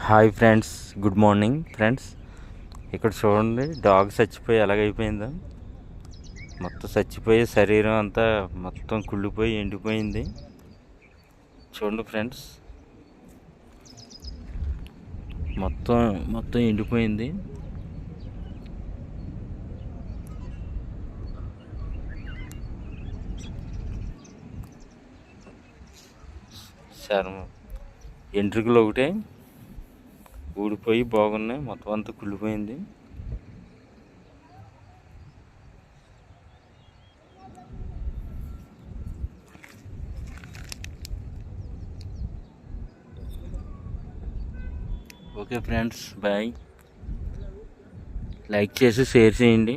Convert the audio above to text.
Hi friends, good morning friends. ఇక్కడ చూడండి, dog చచ్చిపోయి ఎలాగైపోయిందో. మొత్తం చచ్చిపోయి శరీరం అంతా మొత్తం కుళ్ళిపోయి ఎండిపోయింది. చూడండి ఫ్రెండ్స్, మొత్తం మొత్తం ఎండిపోయింది. చర్మం ఎంట్రుకలు ఒకటే ఊడిపోయి బాగున్నాయి, మొత్తం అంతా కుళ్ళిపోయింది. Okay friends, bye. లైక్ చేసి షేర్ చేయండి.